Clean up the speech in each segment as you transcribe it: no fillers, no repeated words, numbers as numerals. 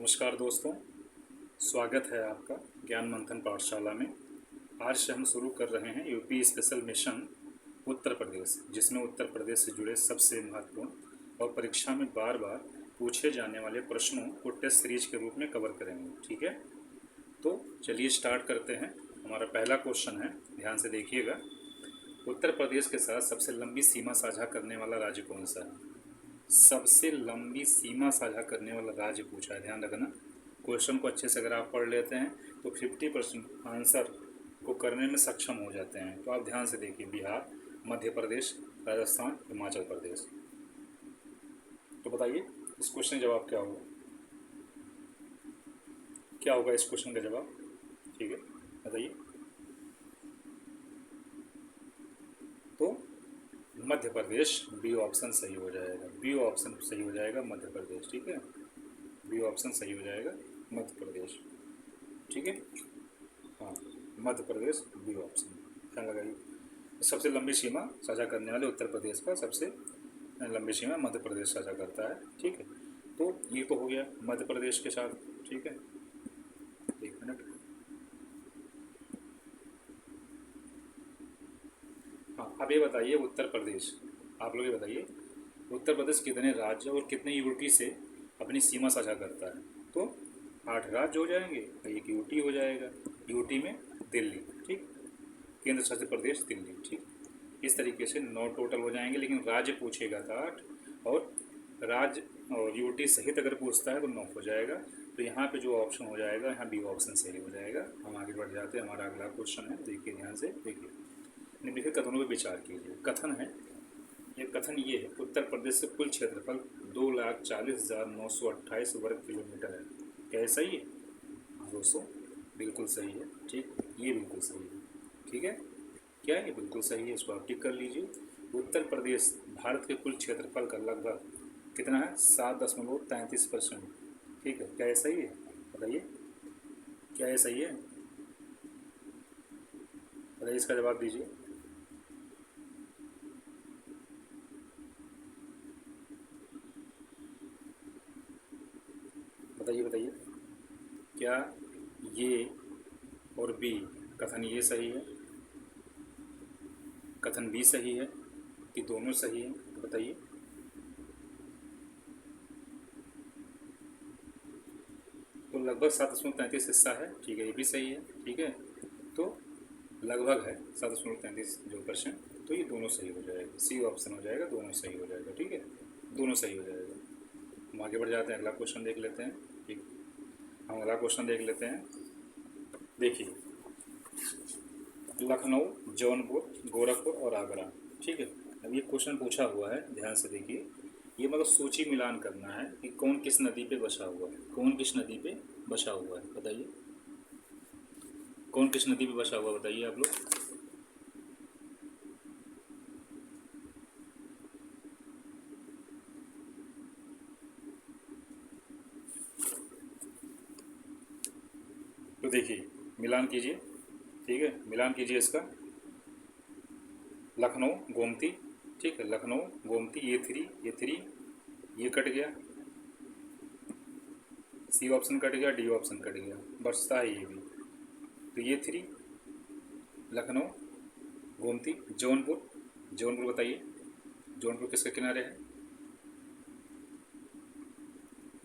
नमस्कार दोस्तों, स्वागत है आपका ज्ञान मंथन पाठशाला में। आज से हम शुरू कर रहे हैं UP special mission Uttar Pradesh, जिसमें उत्तर प्रदेश से जुड़े सबसे महत्वपूर्ण और परीक्षा में बार बार पूछे जाने वाले प्रश्नों को टेस्ट सीरीज के रूप में कवर करेंगे। ठीक है, तो चलिए स्टार्ट करते हैं। हमारा पहला क्वेश्चन है, ध्यान से देखिएगा। उत्तर प्रदेश के साथ सबसे लंबी सीमा साझा करने वाला राज्य कौन सा है? सबसे लंबी सीमा साझा करने वाला राज्य पूछा है, ध्यान रखना। क्वेश्चन को अच्छे से अगर आप पढ़ लेते हैं तो 50% आंसर को करने में सक्षम हो जाते हैं। तो आप ध्यान से देखिए, बिहार, मध्य प्रदेश, राजस्थान, हिमाचल प्रदेश। तो बताइए इस क्वेश्चन का जवाब क्या होगा? क्या होगा इस क्वेश्चन का जवाब? ठीक है, बताइए। तो मध्य प्रदेश, बी ऑप्शन सही हो जाएगा। बी ऑप्शन सही हो जाएगा, मध्य प्रदेश। ठीक है, बी ऑप्शन सही हो जाएगा, मध्य प्रदेश। ठीक है, हाँ, मध्य प्रदेश, बी ऑप्शन। ध्यान लगाइए, सबसे लंबी सीमा साझा करने वाले उत्तर प्रदेश का सबसे लंबी सीमा मध्य प्रदेश साझा करता है। ठीक है, तो ये तो हो गया मध्य प्रदेश के साथ। ठीक है, एक मिनट। हाँ, अब ये बताइए उत्तर प्रदेश, आप लोग ये बताइए उत्तर प्रदेश कितने राज्य और कितने यूटी से अपनी सीमा साझा करता है? तो 8 राज्य हो जाएंगे, एक यूटी हो जाएगा। यूटी में दिल्ली, ठीक, केंद्र शासित प्रदेश दिल्ली। ठीक, इस तरीके से 9 टोटल हो जाएंगे, लेकिन राज्य पूछेगा तो 8, और राज्य और यूटी सहित अगर पूछता है तो 9 हो जाएगा। तो यहाँ पे जो ऑप्शन हो जाएगा, यहाँ बी ऑप्शन सही हो जाएगा। हम आगे बढ़ जाते हैं, हमारा अगला क्वेश्चन है, देखिए ध्यान से देखिए। निम्नलिखित कथनों पर विचार कीजिए। कथन है, ये कथन ये है, उत्तर प्रदेश से कुल क्षेत्रफल 2,40,928 वर्ग किलोमीटर है। क्या सही है? हाँ दोस्तों, बिल्कुल सही है। ठीक, ये बिल्कुल सही है। ठीक है, क्या है? ये बिल्कुल सही है, इसको आप टिक कर लीजिए। उत्तर प्रदेश भारत के कुल क्षेत्रफल का लगभग कितना है? 7.33%। ठीक है, क्या ये सही है? बताइए, क्या ये सही है? बताइए, इसका जवाब दीजिए। बताइए बताइए, क्या ये और बी कथन ये सही है, कथन बी सही है, कि दोनों सही है? तो बताइए। तो लगभग 7.33 हिस्सा है। ठीक है, ये भी सही है। ठीक है, तो लगभग है 7.33 जो %, तो ये दोनों सही हो जाएगा। सी ऑप्शन हो जाएगा, दोनों सही हो जाएगा। ठीक है, दोनों सही हो जाएगा। हम आगे बढ़ जाते हैं, अगला क्वेश्चन देख लेते हैं। ठीक, हम अगला क्वेश्चन देख लेते हैं। देखिए, लखनऊ, जौनपुर, गोरखपुर और आगरा। ठीक है, अब ये क्वेश्चन पूछा हुआ है, ध्यान से देखिए। ये मतलब सूची मिलान करना है कि कौन किस नदी पे बसा हुआ है, कौन किस नदी पे बसा हुआ है। बताइए, कौन किस नदी पे बसा हुआ, बताइए आप लोग। तो देखिए, मिलान कीजिए। ठीक है, मिलान कीजिए इसका। लखनऊ, गोमती। ठीक है, लखनऊ, गोमती, ये थ्री ये कट गया, सी ऑप्शन कट गया, डी ऑप्शन कट गया, बचता है ये भी। तो ये 3, लखनऊ, गोमती, जौनपुर। जौनपुर बताइए, जौनपुर किसके किनारे है?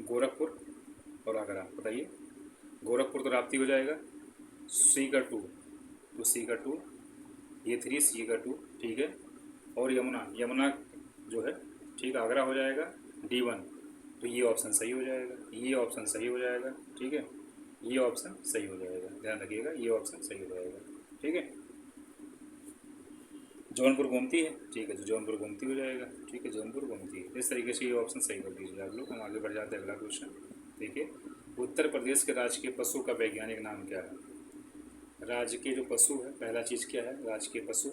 गोरखपुर और आगरा। बताइए, गोरखपुर तो राप्ती हो जाएगा, सी का 2, तो सी का 2, ये 3, सी का 2। ठीक है, और यमुना, यमुना जो है, ठीक, आगरा हो जाएगा, D1। तो ये ऑप्शन सही हो जाएगा, ये ऑप्शन सही हो जाएगा। ठीक है, ये ऑप्शन सही हो जाएगा, ध्यान रखिएगा, ये ऑप्शन सही हो जाएगा। ठीक है, जौनपुर गोमती है। ठीक है, तो जौनपुर गोमती हो जाएगा। ठीक है, जौनपुर गोमती है। इस तरीके से ये ऑप्शन सही कर दीजिए आप लोग। हम आगे बढ़ जाते हैं, अगला क्वेश्चन देखिए। उत्तर प्रदेश के राजकीय पशु का वैज्ञानिक नाम क्या है? राजकीय जो पशु है, पहला चीज़ क्या है? राजकीय पशु,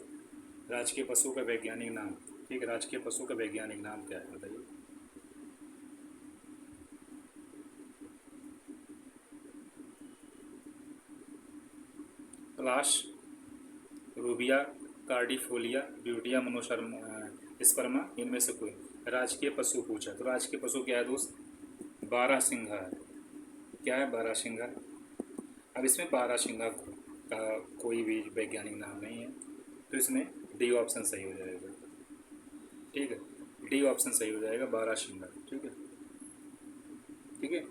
राजकीय पशु का वैज्ञानिक नाम। ठीक है, राजकीय पशु का वैज्ञानिक नाम क्या है? बताइए। Class, Rubia, cordifolia, Butea, monosperma, स्पर्मा, इनमें से कोई। राजकीय पशु पूछा, तो राजकीय पशु क्या है दोस्त? 12 सिंघा है। क्या है? बारहसिंगा। अब इसमें बारहसिंगा का कोई भी वैज्ञानिक नाम नहीं है, तो इसमें डी ऑप्शन सही हो जाएगा। ठीक है, डी ऑप्शन सही हो जाएगा, बारहसिंगा। ठीक है, ठीक है,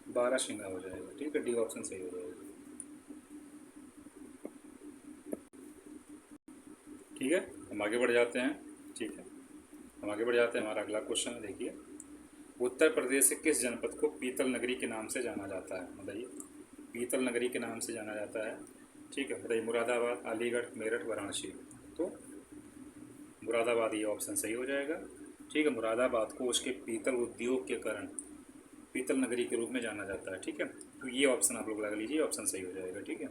बारहसिंगा हो जाएगा। ठीक है, डी ऑप्शन सही हो जाएगा। ठीक है, हम आगे बढ़ जाते हैं। ठीक है, हम आगे बढ़ जाते हैं। हमारा अगला क्वेश्चन है, देखिए, उत्तर प्रदेश के किस जनपद को पीतल नगरी के नाम से जाना जाता है? बताइए, पीतल नगरी के नाम से जाना जाता है। ठीक है, बताइए, मुरादाबाद, अलीगढ़, मेरठ, वाराणसी। तो मुरादाबाद ये ऑप्शन सही हो जाएगा। ठीक है, मुरादाबाद को उसके पीतल उद्योग के कारण पीतल नगरी के रूप में जाना जाता है। ठीक है, तो ये ऑप्शन आप लोग लगा लीजिए, ऑप्शन सही हो जाएगा। ठीक है,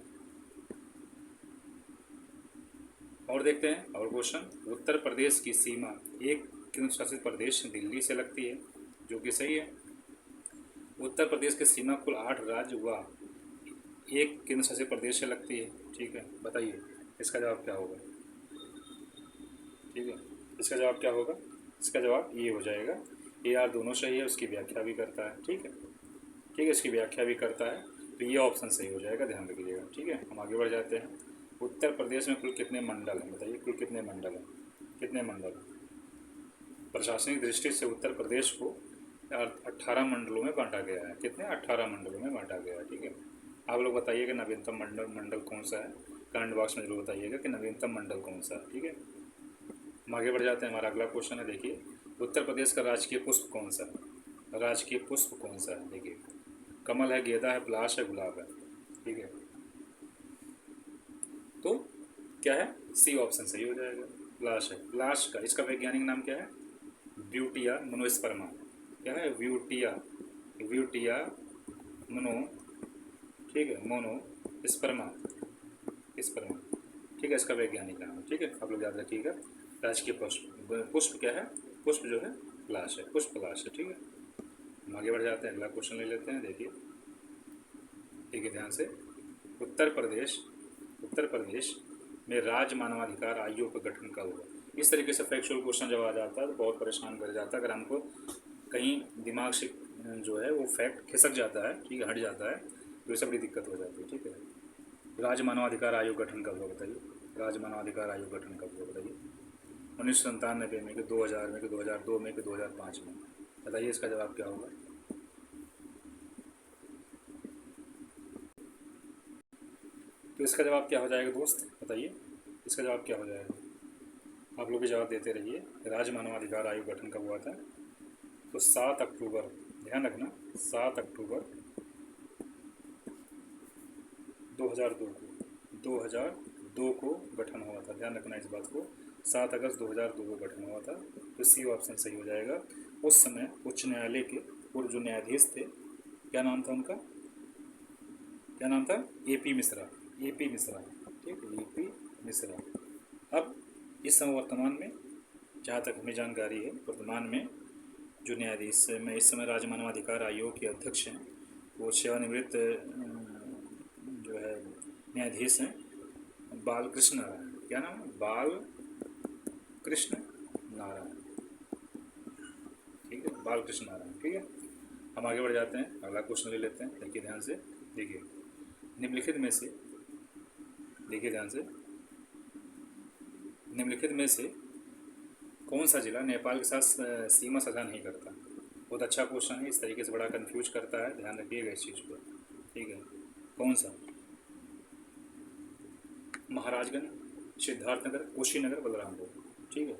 और देखते हैं और क्वेश्चन। उत्तर प्रदेश की सीमा एक केंद्र शासित प्रदेश दिल्ली से लगती है, जो कि सही है। उत्तर प्रदेश की सीमा कुल 8 राज्य व एक केंद्र शासित प्रदेश से लगती है। ठीक है, बताइए इसका जवाब क्या होगा? ठीक है, इसका जवाब क्या होगा? इसका जवाब ये हो जाएगा। ये यार दोनों सही है, उसकी व्याख्या भी करता है। ठीक है, ठीक है, इसकी व्याख्या भी करता है, तो ये ऑप्शन सही हो जाएगा, ध्यान रखिएगा। ठीक है, हम आगे बढ़ जाते हैं। उत्तर प्रदेश में कुल कितने मंडल हैं? बताइए, कुल कितने मंडल हैं? कितने मंडल? प्रशासनिक दृष्टि से उत्तर प्रदेश को 18 मंडलों में बांटा गया है। कितने? 18 मंडलों में बांटा गया है। ठीक है, आप लोग बताइएगा नवीनतम मंडल कौन सा है, कमेंट बॉक्स में जरूर बताइएगा कि नवीनतम मंडल कौन सा है। ठीक है, हम आगे बढ़ जाते हैं। हमारा अगला क्वेश्चन है, देखिए, उत्तर प्रदेश का राजकीय पुष्प कौन सा है? राजकीय पुष्प कौन सा है? देखिए, कमल है, गेंदा है, पलाश है, गुलाब है। ठीक है, तो क्या है? सी ऑप्शन सही हो जाएगा, पलाश है। पलाश का इसका वैज्ञानिक नाम क्या है? Butea monosperma. क्या है? ब्यूटिया, ब्यूटिया मोनो, ठीक है, मोनो स्पर्मा, स्पर्मा। ठीक है, इसका वैज्ञानिक नाम है। ठीक है, आप लोग याद रखिएगा। राजकीय पुष्प, पुष्प क्या है? पुष्प जो है पलाश है, पुष्प पलाश है। ठीक है, हम आगे बढ़ जाते हैं, अगला क्वेश्चन ले लेते हैं। देखिए, देखिए ध्यान से, उत्तर प्रदेश, उत्तर प्रदेश में राज्य मानवाधिकार आयोग का गठन कब हुआ? इस तरीके से फैक्चुअल क्वेश्चन जब आ जाता है तो बहुत परेशान कर जाता है। अगर हमको कहीं दिमाग से जो है वो फैक्ट खिसक जाता है, ठीक है, हट जाता है, तो इससे बड़ी दिक्कत हो जाती है। ठीक है, राज्य मानवाधिकार आयोग गठन कब हुआ? बताइए, राज्य मानवाधिकार आयोग गठन कब हुआ? बताइए, 1997 में, कि 2000 में, कि 2002 में, कि 2005 में? बताइए इसका जवाब क्या होगा? तो इसका जवाब क्या हो जाएगा दोस्त? बताइए इसका जवाब क्या हो जाएगा? आप लोग भी जवाब देते रहिए। राज्य मानवाधिकार आयोग गठन कब हुआ था? तो 7 अक्टूबर, ध्यान रखना, 7 अक्टूबर 2002 को, 2002 को गठन हुआ था। ध्यान रखना इस बात को, 7 अगस्त 2002 को गठन हुआ था। तो सी ऑप्शन सही हो जाएगा। उस समय उच्च न्यायालय के पूर्व जो न्यायाधीश थे, क्या नाम था उनका? क्या नाम था? AP Mishra, AP Mishra. ठीक है, AP मिश्रा। अब इस समय वर्तमान में, जहाँ तक हमें जानकारी है, वर्तमान में जो न्यायाधीश में इस समय राज्य मानवाधिकार आयोग के अध्यक्ष हैं, वो सेवानिवृत्त जो है न्यायाधीश हैं बालकृष्ण नारायण। क्या नाम है? बालकृष्ण नारायण। ठीक है, बालकृष्ण नारायण। ठीक है, हम आगे बढ़ जाते हैं, अगला क्वेश्चन ले लेते हैं। देखिए ध्यान से, देखिए, निम्नलिखित में से, देखिए ध्यान से, निम्नलिखित में से कौन सा जिला नेपाल के साथ सीमा साझा नहीं करता? बहुत अच्छा क्वेश्चन है, इस तरीके से बड़ा कंफ्यूज करता है, ध्यान रखिएगा इस चीज़ पर। ठीक है, कौन सा? महाराजगंज, सिद्धार्थनगर, कुशीनगर, बलरामपुर। ठीक है,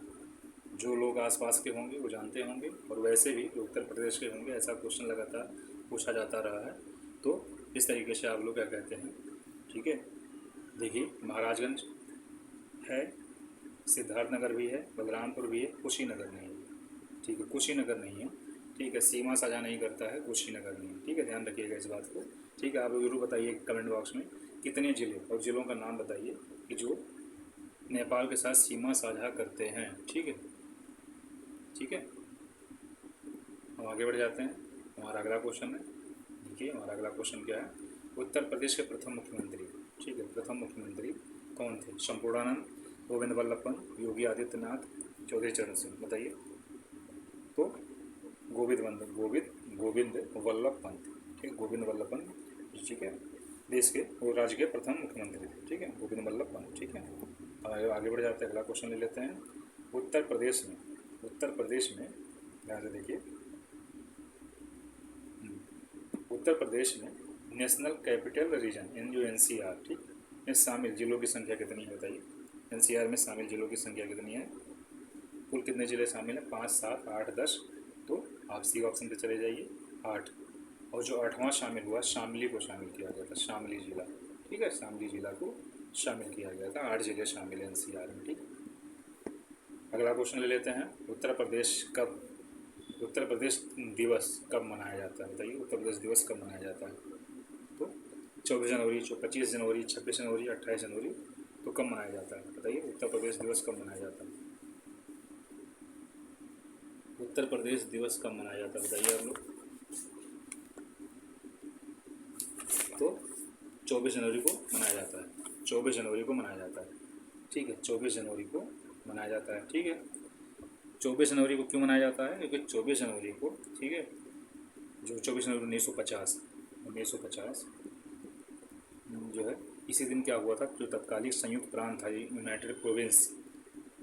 जो लोग आसपास के होंगे वो जानते होंगे, और वैसे भी जो उत्तर प्रदेश के होंगे, ऐसा क्वेश्चन लगातार पूछा जाता रहा है, तो इस तरीके से आप लोग क्या कहते हैं। ठीक है, देखिए, महाराजगंज है, सिद्धार्थनगर भी है, बलरामपुर भी है, कुशीनगर नहीं है। ठीक है, कुशीनगर नहीं है। ठीक है, सीमा साझा नहीं करता है, कुशीनगर नहीं है। ठीक है, ध्यान रखिएगा इस बात को। ठीक है, आप लोग जरूर बताइए कमेंट बॉक्स में कितने ज़िले, और ज़िलों का नाम बताइए कि जो नेपाल के साथ सीमा साझा करते हैं। ठीक है, ठीक है, हम आगे बढ़ जाते हैं। हमारा अगला क्वेश्चन है, देखिए हमारा अगला क्वेश्चन क्या है? उत्तर प्रदेश के प्रथम मुख्यमंत्री, ठीक है, प्रथम मुख्यमंत्री कौन थे? संपूर्णानंद, गोविंद वल्लभ पंत, योगी आदित्यनाथ, चौधरी चरण सिंह। बताइए। तो गोविंद वल्लभ पंत। ठीक है, गोविंद वल्लभ पंत, ठीक है, देश के और राज्य के प्रथम मुख्यमंत्री थे, ठीक है, गोविंद वल्लभ पंत, ठीक है। अब आगे बढ़ जाते हैं, अगला क्वेश्चन ले लेते हैं। उत्तर प्रदेश में ध्यान से देखिए, उत्तर प्रदेश में नेशनल कैपिटल रीजन NCR, ठीक, में शामिल जिलों की संख्या कितनी है बताइए। NCR में शामिल जिलों की संख्या कितनी है, कुल कितने जिले शामिल हैं, 5, 7, 8, 10। तो आप सी ऑप्शन पे चले जाइए, 8। और जो 8वां शामिल हुआ, शामली को शामिल किया गया था, शामली जिला, ठीक है, शामली जिला को शामिल किया गया था। 8 जिले शामिल हैं NCR में, ठीक। अगला क्वेश्चन ले लेते हैं, उत्तर प्रदेश दिवस कब मनाया जाता है बताइए। उत्तर प्रदेश दिवस कब मनाया जाता है, तो 24 जनवरी, 25 जनवरी, 26 जनवरी, 28 जनवरी, तो कब मनाया जाता है बताइए। उत्तर प्रदेश दिवस कब मनाया जाता है, उत्तर प्रदेश दिवस कब मनाया जाता है बताइए आप लोग। तो 24 जनवरी को मनाया जाता है, 24 जनवरी को मनाया जाता है, ठीक है, 24 जनवरी को मनाया जाता है, ठीक है। 24 जनवरी को क्यों मनाया जाता है, क्योंकि 24 जनवरी को, ठीक है, जो 24 जनवरी 1950 जो है, इसी दिन क्या हुआ था, जो तत्कालीन संयुक्त प्रांत था, यूनाइटेड प्रोविंस,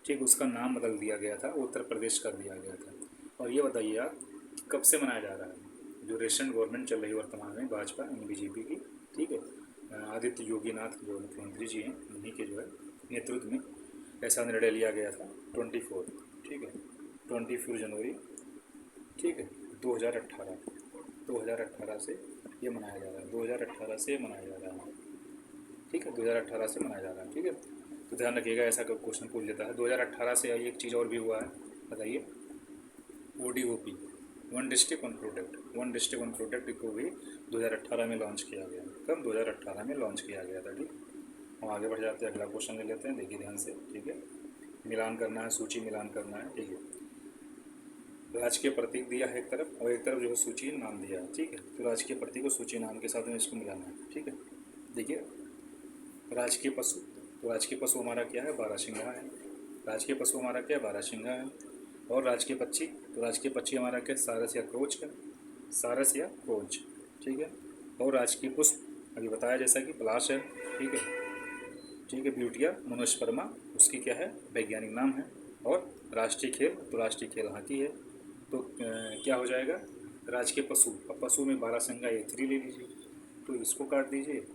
ठीक, उसका नाम बदल दिया गया था, उत्तर प्रदेश कर दिया गया था। और ये बताइए आप, कब से मनाया जा रहा है, जो रिसेंट गवर्नमेंट चल रही है वर्तमान में, भाजपा BJP की, ठीक है, आदित्य योगीनाथ जो मुख्यमंत्री जी हैं, उन्हीं के जो है नेतृत्व में ऐसा निर्णय लिया गया था 24, ठीक है, 24 जनवरी, ठीक है, 2018 से ये मनाया जा रहा है, 2018 से मनाया जा रहा है, ठीक है, 2018 से मनाया जा रहा है, ठीक है। तो ध्यान रखिएगा, ऐसा कब क्वेश्चन पूछ लेता है। 2018 से एक चीज़ और भी हुआ है, बताइए। ODOP, one district one product को भी 2018 में लॉन्च किया गया। कब, 2018 में लॉन्च किया गया था, ठीक। हम आगे बढ़ जाते हैं, अगला क्वेश्चन ले लेते हैं, देखिए ध्यान से, ठीक है। मिलान करना है, सूची मिलान करना है, ठीक है। राज्य के प्रतीक दिया है एक तरफ, और एक तरफ जो है सूची नाम दिया है, ठीक है। तो राज्य के प्रतीक को सूची नाम के साथ में इसको मिलाना है, ठीक है। देखिए, राजकीय पशु, तो राजकीय पशु हमारा क्या है, बारहसिंगा है। राजकीय पशु हमारा क्या है, बारहसिंगा है। और राजकीय पक्षी, तो राजकीय पक्षी हमारा क्या, सारस या क्रोच है, सारस या क्रोच, ठीक है। और राजकीय पुष्प अभी बताया जैसा कि पलाश है, ठीक है, ठीक है, ब्यूटिया मोनोस्पर्मा उसकी क्या है, वैज्ञानिक नाम है। और राष्ट्रीय खेल, तो राष्ट्रीय खेल हाथी है। तो क्या हो जाएगा, राजकीय पशु, अब पशु में बारहसिंगा ये 3 ले लीजिए, तो इसको काट दीजिए,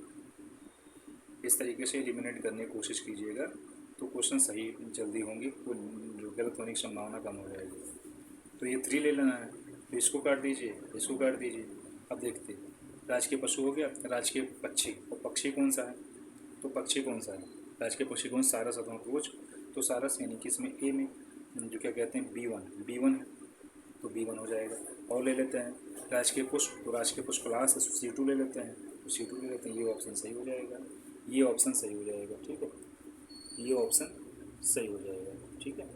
इस तरीके से एलिमिनेट करने की कोशिश कीजिएगा, तो क्वेश्चन सही जल्दी होंगे, जो गलत होने की संभावना कम हो जाएगी। तो ये 3 ले लेना है, तो इसको काट दीजिए, इसको काट दीजिए। अब देखते, राजकीय पशु हो गया, राजकीय पक्षी, और पक्षी कौन सा है, तो पक्षी कौन सा है, राजकीय पक्षी कौन, सारस अथवा क्रोच। तो सारस यानी कि इसमें ए में जो क्या कहते हैं, B1 है, तो B1 हो जाएगा। और ले लेते हैं राजकीय पुष्प, तो राजकीय पुष्प क्लास है, C2 ले लेते हैं, तो C2 ले लेते हैं, ये ऑप्शन सही हो जाएगा, ये ऑप्शन सही हो जाएगा, ठीक है, ये ऑप्शन सही हो जाएगा, ठीक है।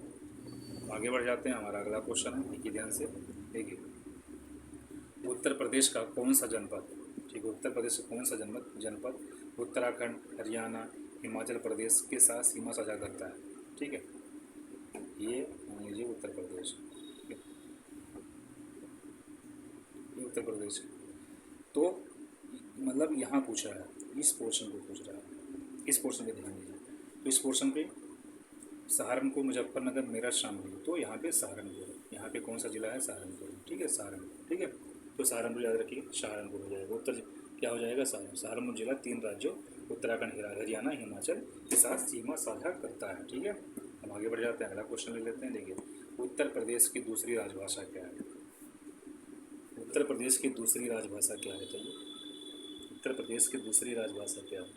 आगे बढ़ जाते हैं, हमारा अगला क्वेश्चन है, देखिए ध्यान से, देखिए, उत्तर प्रदेश का कौन सा जनपद, ठीक है, उत्तर प्रदेश का कौन सा जनपद उत्तराखंड, हरियाणा, हिमाचल प्रदेश के साथ सीमा साझा करता है, ठीक है, ये मान लीजिए उत्तर प्रदेश, ठीक है, ये उत्तर प्रदेश है। तो मतलब यहाँ पूछ रहा है, इस पोर्शन को पूछ रहा है, इस पोर्शन पे ध्यान दीजिए। तो इस पोर्शन पे सहारनपुर, मुजफ्फरनगर, मेरठ शामिल है, तो यहाँ पे सहारनपुर, यहाँ पे कौन सा जिला है, सहारनपुर, ठीक है, सहारनपुर, ठीक है। तो सहारनपुर याद रखिए, सहारनपुर हो जाएगा, उत्तर क्या हो जाएगा, सहारनपुर जिला 3 राज्यों उत्तराखंड, हरियाणा, हिमाचल के साथ सीमा साझा करता है, ठीक है। हम आगे बढ़ जाते हैं, अगला क्वेश्चन ले लेते हैं, देखिए, उत्तर प्रदेश की दूसरी राजभाषा क्या है, उत्तर प्रदेश की दूसरी राजभाषा क्या है बताइए, उत्तर प्रदेश की दूसरी राजभाषा क्या है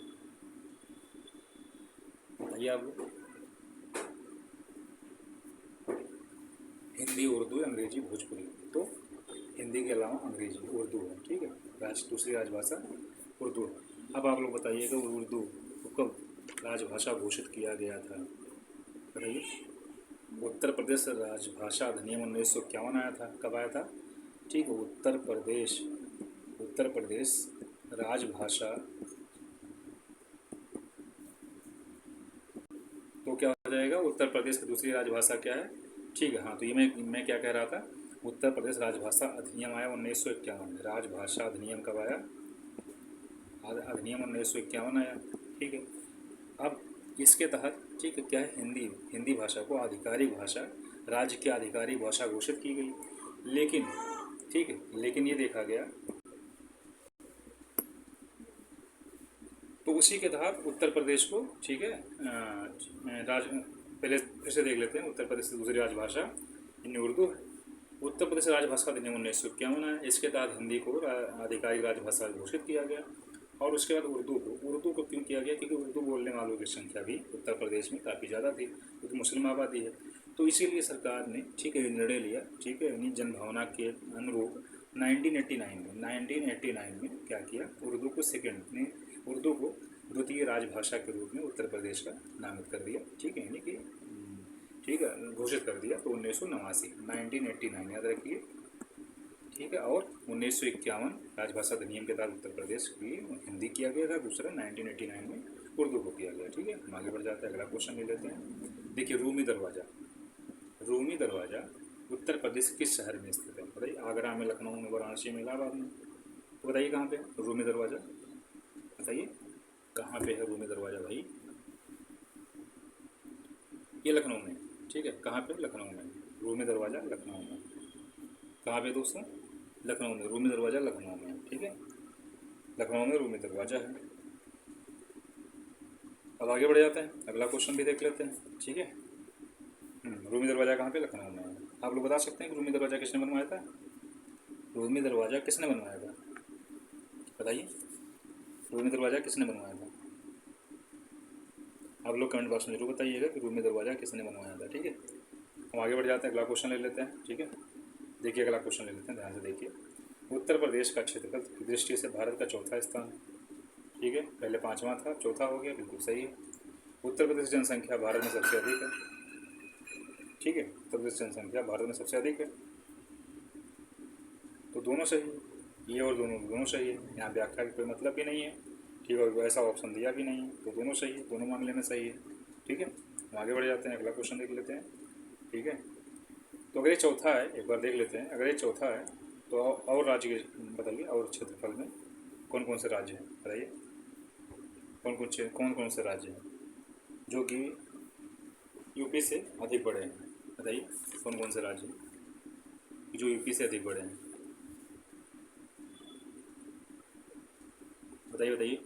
बताइए आप लोग। हिंदी, उर्दू, अंग्रेजी, भोजपुरी, तो हिंदी के अलावा अंग्रेजी, उर्दू है, ठीक है, दूसरी राजभाषा उर्दू है। अब आप लोग बताइएगा, उर्दू को कब राजभाषा घोषित किया गया था बताइए। उत्तर प्रदेश राजभाषा अधिनियम 1951 आया था, कब आया था, ठीक है, उत्तर प्रदेश राजभाषा, तो क्या हो जाएगा, उत्तर प्रदेश की दूसरी राजभाषा क्या है, ठीक है, हाँ, तो ये मैं क्या कह रहा था, उत्तर प्रदेश राजभाषा अधिनियम आया 1951 में। राजभाषा अधिनियम कब आया? अधिनियम 1951 आया। ठीक है, अब इसके तहत ठीक है क्या है, हिंदी भाषा को आधिकारिक भाषा, राज्य की आधिकारिक भाषा घोषित की गई। लेकिन ठीक है, लेकिन ये देखा गया तो उसी के तहत उत्तर प्रदेश को ठीक है पहले फिर से देख लेते हैं। उत्तर प्रदेश की दूसरी राजभाषा हिंदी उर्दू है। उत्तर प्रदेश राजभाषा अधिनियम 1951 है। इसके तहत हिंदी को आधिकारिक राजभाषा घोषित किया गया। और उसके बाद उर्दू को क्यों किया गया? क्योंकि उर्दू बोलने वालों की संख्या भी उत्तर प्रदेश में काफ़ी ज़्यादा थी, क्योंकि मुस्लिम आबादी है। तो इसीलिए सरकार ने ठीक है निर्णय लिया, ठीक है यानी जनभावना के अनुरूप 1989 में क्या किया, उर्दू को द्वितीय राजभाषा के रूप में उत्तर प्रदेश का नामित कर दिया। ठीक है, यानी कि ठीक है घोषित कर दिया। तो 1989 याद रखिए। ठीक है, और 1951 राजभाषा अधिनियम के तहत उत्तर प्रदेश की हिंदी किया गया था। दूसरा 1989 में उर्दू को किया गया। ठीक है, हम आगे बढ़ जाते हैं, अगला क्वेश्चन ले लेते हैं। देखिए, रूमी दरवाज़ा उत्तर प्रदेश किस शहर में स्थित है? बताइए, आगरा में, लखनऊ में, वाराणसी में, इलाहाबाद में? तो बताइए कहाँ पे है रूमी दरवाज़ा? बताइए कहाँ पे है रूमी दरवाज़ा भाई? ये लखनऊ में। ठीक है, कहाँ पे? लखनऊ में। रूमी दरवाज़ा लखनऊ में। कहाँ पे दोस्तों? लखनऊ में। रूमी दरवाज़ा लखनऊ में। ठीक है, लखनऊ में रूमी दरवाज़ा है। अब आगे बढ़ जाते हैं, अगला क्वेश्चन भी देख लेते हैं। ठीक है, रूमी दरवाज़ा कहाँ पे? लखनऊ में है। आप लोग बता सकते हैं कि रूमी दरवाज़ा किसने बनवाया था? रूमी दरवाज़ा किसने बनवाया था? बताइए, रूमी दरवाज़ा किसने बनवाया था? आप लोग कमेंट बॉक्स में जरूर बताइएगा कि रूमी दरवाज़ा किसने बनवाया था। ठीक है, हम आगे बढ़ जाते हैं, अगला क्वेश्चन ले लेते हैं। ठीक है, देखिए अगला क्वेश्चन ले लेते हैं, ध्यान से देखिए। उत्तर प्रदेश का क्षेत्रफल की दृष्टि से भारत का चौथा स्थान है। ठीक है, पहले 5वां था, चौथा हो गया, बिल्कुल सही है। उत्तर प्रदेश की जनसंख्या भारत में सबसे अधिक है। ठीक है, उत्तर प्रदेश की जनसंख्या भारत में सबसे अधिक है। तो दोनों सही है, ये और दोनों सही है। यहाँ व्याख्या का कोई मतलब भी नहीं है। ठीक है, और ऐसा ऑप्शन दिया भी नहीं है, तो दोनों सही है, दोनों मामले में सही है। ठीक है, हम आगे बढ़ जाते हैं, अगला क्वेश्चन देख लेते हैं। ठीक है, तो अगर ये चौथा है, एक बार देख लेते हैं। अगर ये चौथा है तो और राज्य बताइए, और क्षेत्रफल में कौन कौन से राज्य हैं? बताइए, कौन कौन से राज्य हैं जो कि यूपी से अधिक बड़े हैं? बताइए, कौन कौन से राज्य हैं जो यूपी से अधिक बड़े हैं? बताइए बताइए।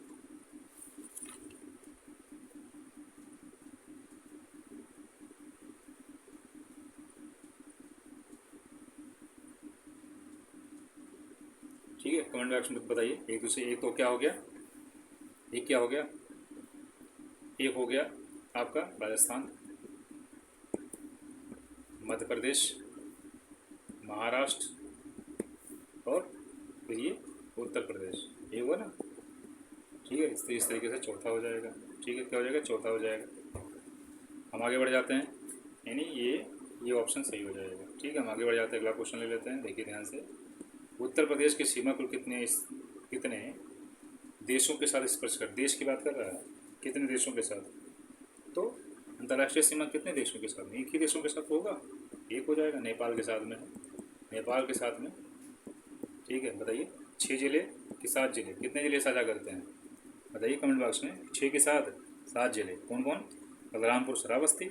ठीक है, कमेंट बॉक्स में बताइए। एक दूसरे, एक तो क्या हो गया, एक क्या हो गया, एक हो गया आपका राजस्थान, मध्य प्रदेश, महाराष्ट्र, और फिर ये उत्तर प्रदेश। ये हुआ ना? ठीक है, इस तरीके से चौथा हो जाएगा। ठीक है, क्या हो जाएगा? चौथा हो जाएगा। हम आगे बढ़ जाते हैं, यानी ये ऑप्शन सही हो जाएगा। ठीक है, हम आगे बढ़ जाते हैं, अगला क्वेश्चन ले लेते हैं। देखिए ध्यान से, उत्तर प्रदेश की सीमा कुल कितने देशों के साथ स्पर्श कर, देश की बात कर रहा है, कितने देशों के साथ? तो अंतर्राष्ट्रीय सीमा कितने देशों के साथ में? एक ही देशों के साथ होगा, एक हो जाएगा, नेपाल के साथ में है, नेपाल के साथ में। ठीक है, बताइए 6 जिले कि 7 जिले, कितने जिले साझा करते हैं? बताइए कमेंट बॉक्स में। 6 के साथ 7 जिले, कौन कौन? बलरामपुर, श्रावस्ती,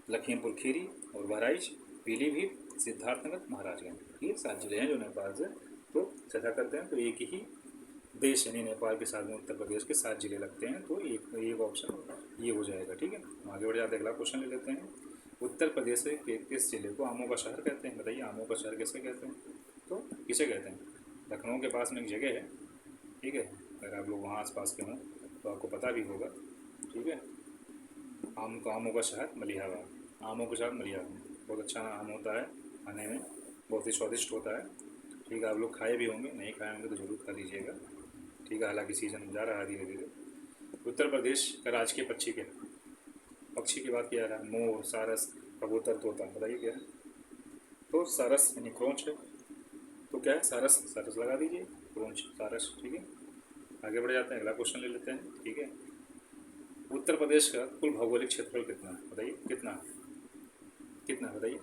लखीमपुर खीरी और बहराइच, पीलीभीत, सिद्धार्थनगर, महाराजगंज। ये 7 जिले हैं जो नेपाल से तो साझा करते हैं। तो एक ही देश यानी नेपाल के साथ में उत्तर प्रदेश के 7 जिले लगते हैं। तो एक ऑप्शन ये हो जाएगा। ठीक है, हम आगे बढ़ जाते हैं, अगला क्वेश्चन ले लेते हैं। उत्तर प्रदेश के किस जिले को आमों का शहर कहते हैं? बताइए, आमों का शहर किसे कहते हैं? तो किसे कहते हैं? लखनऊ के पास में एक जगह है। ठीक है, अगर आप लोग वहाँ आसपास के हों तो आपको पता भी होगा। ठीक है, आमों का शहर मलिहाबाद, आमों का शहर मलिहाबाद। बहुत अच्छा आम होता है, खाने में बहुत ही स्वादिष्ट होता है। ठीक है, आप लोग खाए भी होंगे, नहीं खाए होंगे तो ज़रूर खा लीजिएगा। ठीक है, हालांकि सीज़न जा रहा है धीरे धीरे। उत्तर प्रदेश का राजकीय पक्षी की बात किया जा रहा है, मोर, सारस, कबूतर, तोता। बताइए क्या है? तो सारस यानी क्रोंच है। तो क्या है? सारस लगा दीजिए, क्रोंच, सारस। ठीक है, आगे बढ़ जाते हैं, अगला क्वेश्चन ले लेते हैं। ठीक है, उत्तर प्रदेश का कुल भौगोलिक क्षेत्रफल कितना है? बताइए, कितना बताइए?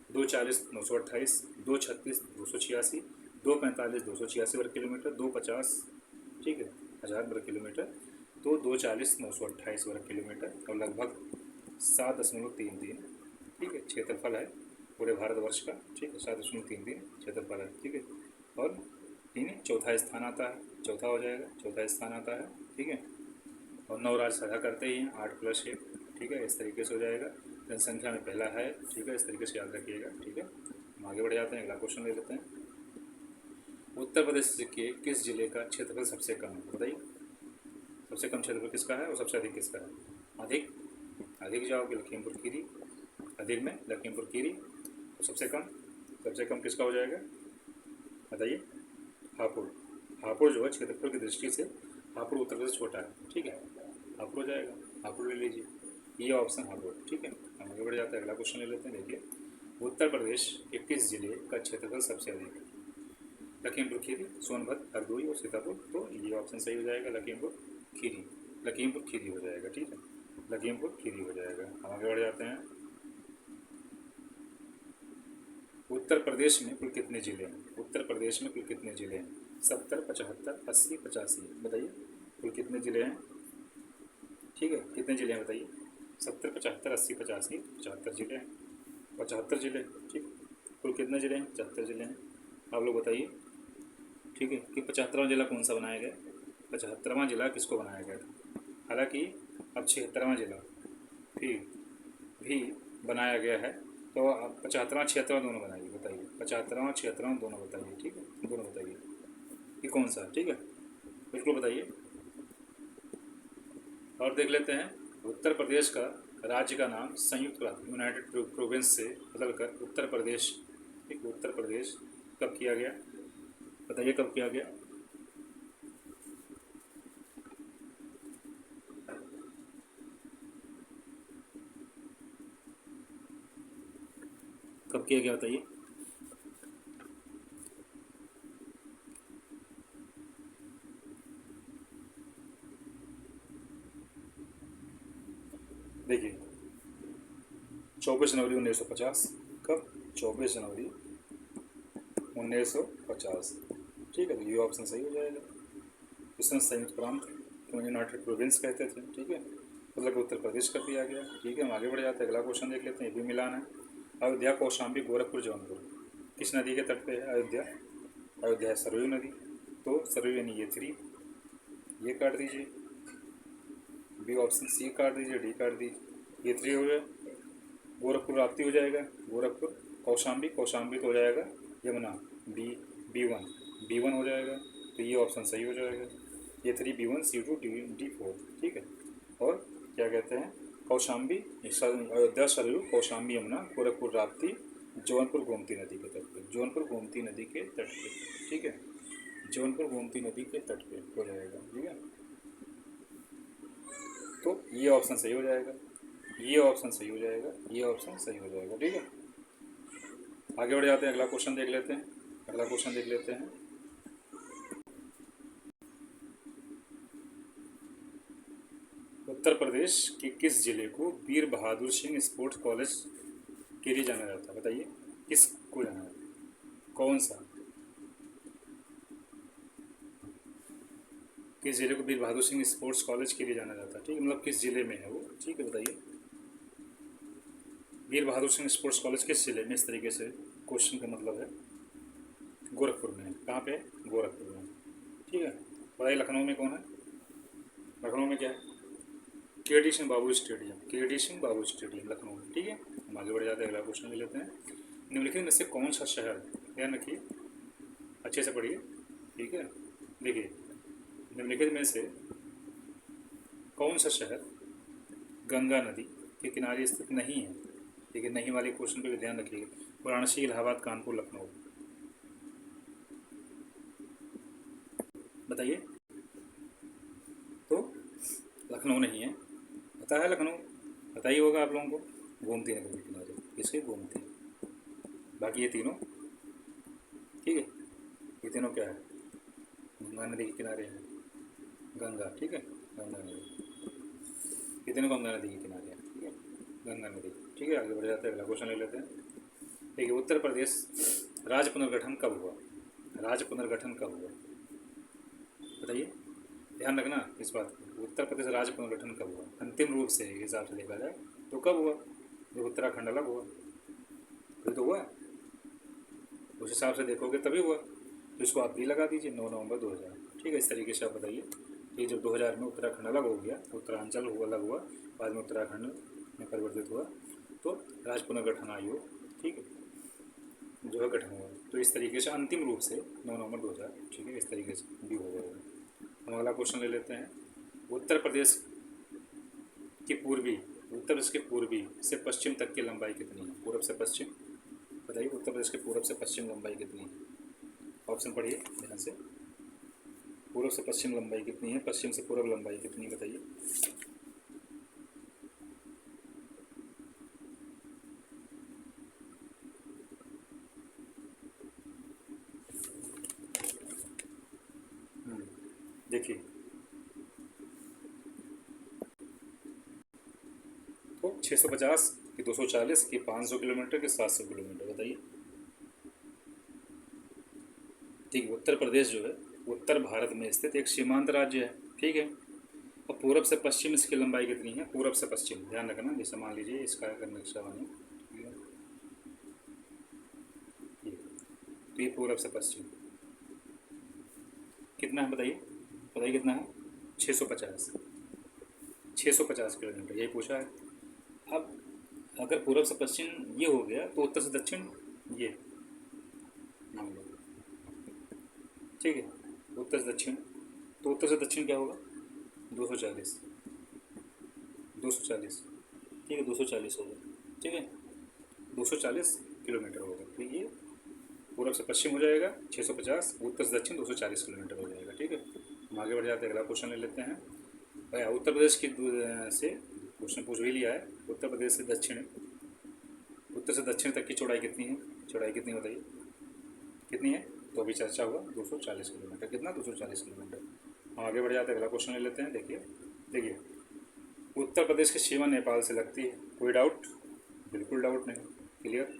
240 928, 236 286, 245 286 वर्ग किलोमीटर, 250 ठीक है 1000 वर्ग किलोमीटर, तो 240 928 वर्ग किलोमीटर और लगभग 7.33 ठीक है क्षेत्रफल है पूरे भारतवर्ष का। ठीक है 7.33 क्षेत्रफल है। ठीक है और यानी चौथा स्थान आता है, चौथा हो जाएगा, चौथा स्थान आता है। ठीक है और 9 राज्य साझा करते ही हैं 8+1। ठीक है इस तरीके से हो जाएगा। जनसंख्या में पहला है। ठीक है इस तरीके से याद रखिएगा। ठीक है हम आगे बढ़ जाते हैं, अगला क्वेश्चन ले लेते हैं। उत्तर प्रदेश के किस जिले का क्षेत्रफल सबसे कम है? बताइए सबसे कम क्षेत्रफल किसका है और सबसे अधिक किसका है? अधिक अधिक जाओगे लखीमपुर खीरी, अधिक में लखीमपुर खीरी। तो सबसे कम किसका हो जाएगा बताइए? हापुड़। हापुड़ जो है क्षेत्रफल की दृष्टि से हापुड़ उत्तर प्रदेश छोटा है। ठीक है हापुड़ हो जाएगा, हापुड़ ले लीजिए, ये ऑप्शन हापुड़। ठीक है हम आगे बढ़ जाते हैं, अगला क्वेश्चन ले लेते हैं। देखिए उत्तर प्रदेश के किस जिले का क्षेत्रफल सबसे अधिक है? लखीमपुर खीरी, सोनभद्र, हरदोई और सीतापुर। तो ये ऑप्शन सही हो जाएगा लखीमपुर खीरी, लखीमपुर खीरी हो जाएगा। ठीक है लखीमपुर खीरी हो जाएगा। हम आगे बढ़ जाते हैं। उत्तर प्रदेश में कुल कितने जिले हैं? उत्तर प्रदेश में कुल कितने जिले हैं? 70, 75, 80, 85 बताइए कुल कितने जिले हैं? ठीक है कितने जिले हैं बताइए? 70, 75, 80, 85, 75 जिले हैं। 75 जिले। ठीक कुल कितने जिले हैं? 75 जिले हैं। आप लोग बताइए। ठीक है कि 75वां जिला कौन सा बनाया गया? 75वां जिला किसको बनाया गया था? हालांकि अब 76वां जिला भी बनाया गया है। तो आप 75वां 76वां दोनों बनाइए, बताइए 75वां 76वां दोनों बताइए। ठीक है दोनों बताइए कि कौन सा। ठीक है बिल्कुल बताइए। और देख लेते हैं उत्तर प्रदेश का राज्य का नाम संयुक्त राज्य यूनाइटेड प्रोविंस से बदलकर उत्तर प्रदेश, ठीक उत्तर प्रदेश कब किया गया बताइए? कब किया गया? कब किया गया बताइए? देखिए 24 जनवरी 1950। कब? 24 जनवरी 1950। ठीक है तो ये ऑप्शन सही हो जाएगा। इसमें संयुक्त प्रांत तो यूनाइटेड प्रोविंस कहते थे। ठीक है मतलब उत्तर प्रदेश कर दिया गया। ठीक है हम आगे बढ़ जाते हैं, अगला क्वेश्चन देख लेते हैं। ये भी मिलान है। अयोध्या, कौशाम्बी, गोरखपुर, जौनपुर किस नदी के तट पे है? अयोध्या। अयोध्या सरयू नदी, तो सरयू यानी ये 3, ये काट दीजिए। बी ऑप्शन सी काट दीजिए, डी काट दीजिए, ये 3 हो जाए। गोरखपुर राप्ती हो जाएगा, गोरखपुर। कौशाम्बी, कौशाम्बी तो हो जाएगा यमुना, बी1 हो जाएगा। तो ये ऑप्शन सही हो जाएगा। ये 3 B1 C2 D4। ठीक है और क्या कहते हैं? कौशाम्बी अयोध्या सरयू, कौशाम्बी यमुना, गोरखपुर राप्ती, जौनपुर गोमती नदी के तट पे, जौनपुर गोमती नदी के तट पे। ठीक है जौनपुर गोमती नदी के तट पे हो जाएगा। ठीक है तो ये ऑप्शन सही हो जाएगा, ये ऑप्शन सही हो जाएगा, ये ऑप्शन सही हो जाएगा। ठीक है आगे बढ़ जाते हैं, अगला क्वेश्चन देख लेते हैं। अगला क्वेश्चन देख लेते हैं। उत्तर प्रदेश के किस जिले को वीर बहादुर सिंह स्पोर्ट्स कॉलेज के लिए जाना जाता है? बताइए किस को जाना जाता है? कौन सा? किस जिले को वीर बहादुर सिंह स्पोर्ट्स कॉलेज के लिए जाना जाता है? ठीक है मतलब किस जिले में है वो? ठीक है बताइए वीर बहादुर सिंह स्पोर्ट्स कॉलेज किस जिले में? इस तरीके से क्वेश्चन का मतलब है गोरखपुर में है। कहाँ पे? गोरखपुर में। ठीक है बताइए लखनऊ में कौन है? लखनऊ में क्या है? KD सिंह बाबू स्टेडियम, KD सिंह बाबू स्टेडियम लखनऊ में। ठीक है हम आगे बढ़ जाते हैं, अगला क्वेश्चन ले लेते हैं। निम्नलिखित में से कौन सा शहर, ध्यान रखिए अच्छे से पढ़िए। ठीक है देखिए निम्नलिखित में से कौन सा शहर गंगा नदी के किनारे स्थित नहीं है? ठीक है नहीं वाले क्वेश्चन पे भी ध्यान रखिएगा। वाराणसी, इलाहाबाद, कानपुर, लखनऊ बताइए। तो लखनऊ नहीं है, पता है लखनऊ, पता ही होगा आप लोगों को। गोमती नदी के किनारे, किसके? गोमती। बाकी ये तीनों ठीक है ये तीनों क्या है? गंगा नदी के किनारे हैं। गंगा ठीक है गंगा नदी, ये तीनों गंगा नदी के किनारे हैं। ठीक है गंगा नदी। ठीक है आगे बढ़ जाते हैं, अगला क्वेश्चन ले लेते हैं। देखिए उत्तर प्रदेश राज्य पुनर्गठन कब हुआ, राज्य पुनर्गठन कब हुआ बताइए, ध्यान रखना इस बात को। उत्तर प्रदेश राज्य पुनर्गठन कब हुआ अंतिम रूप से हिसाब से देखा जाए तो कब हुआ, जब उत्तराखंड अलग हुआ, फिर तो हुआ, उस हिसाब से देखोगे तभी हुआ। तो इसको आप भी लगा दीजिए 9 नवंबर 2000। ठीक है, इस तरीके से आप बताइए कि जब 2000 में उत्तराखंड अलग हो गया, उत्तरांचल हुआ अलग हुआ, बाद में उत्तराखंड में परिवर्तित हुआ, तो राज्य पुनर्गठन आयोग, ठीक है, जो है गठन हुआ। तो इस तरीके से अंतिम रूप से 9 नवंबर 2000, ठीक है, इस तरीके से भी हो जाएगा। हम अगला क्वेश्चन ले लेते हैं। उत्तर प्रदेश की पूर्वी, उत्तर प्रदेश के पूर्वी से पश्चिम तक की लंबाई कितनी है, पूर्व से पश्चिम बताइए, उत्तर प्रदेश के पूर्व से पश्चिम लंबाई कितनी है, ऑप्शन पढ़िए ध्यान से। पूर्व से पश्चिम लंबाई कितनी है, पश्चिम से पूर्व लंबाई कितनी है बताइए। देखिए तो 650 कि 240 कि 500 किलोमीटर कि 700 किलोमीटर बताइए। ठीक है, उत्तर प्रदेश जो है उत्तर भारत में स्थित एक सीमांत राज्य है, ठीक है। और पूरब से पश्चिम इसकी लंबाई कितनी है, पूरब से पश्चिम ध्यान रखना, जैसे मान लीजिए इसका अगर नक्शा बने, ठीक है, तो ये पूरब से पश्चिम कितना है बताइए, बताइए कितना है, 650, 650 किलोमीटर यही पूछा है। अब अगर पूरब से पश्चिम ये हो गया तो उत्तर से दक्षिण ये मान लो, ठीक है, उत्तर से दक्षिण, तो उत्तर से दक्षिण क्या होगा 240, 240, ठीक है, 240 होगा, ठीक है, 240 किलोमीटर होगा। तो ये पूरब से पश्चिम हो जाएगा 650, उत्तर से दक्षिण 240 किलोमीटर हो जाएगा, ठीक है। हम आगे बढ़ जाते हैं, अगला क्वेश्चन ले लेते हैं। भैया उत्तर प्रदेश की से क्वेश्चन पूछ भी लिया है, उत्तर प्रदेश से दक्षिण, उत्तर से दक्षिण तक की चौड़ाई कितनी है, चौड़ाई कितनी बताइए, कितनी है, तो अभी चर्चा हुआ 240 किलोमीटर, कितना 240 किलोमीटर। हम आगे बढ़ जाते हैं, अगला क्वेश्चन ले लेते हैं। देखिए देखिए उत्तर प्रदेश की सीमा नेपाल से लगती है, कोई डाउट, बिल्कुल डाउट नहीं, क्लियर।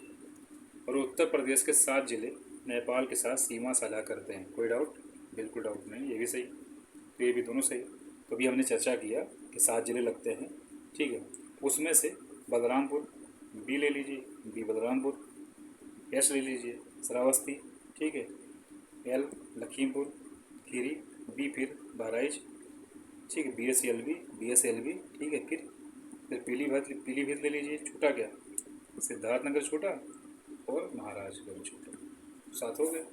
और उत्तर प्रदेश के 7 जिले नेपाल के साथ सीमा साझा करते हैं, कोई डाउट, बिल्कुल डाउट नहीं, ये भी सही, तो ये भी दोनों सही। तो अभी हमने चर्चा किया कि 7 जिले लगते हैं, ठीक है, उसमें से बलरामपुर बी ले लीजिए, बी बलरामपुर, एस ले लीजिए श्रावस्ती, ठीक है, एल लखीमपुर खीरी, बी फिर बहराइच, ठीक है, B S L B, B S L B, ठीक है, फिर पीलीभीत ले लीजिए, छोटा क्या सिद्धार्थनगर छोटा और महाराजगंज छोटा, 7 हो गए,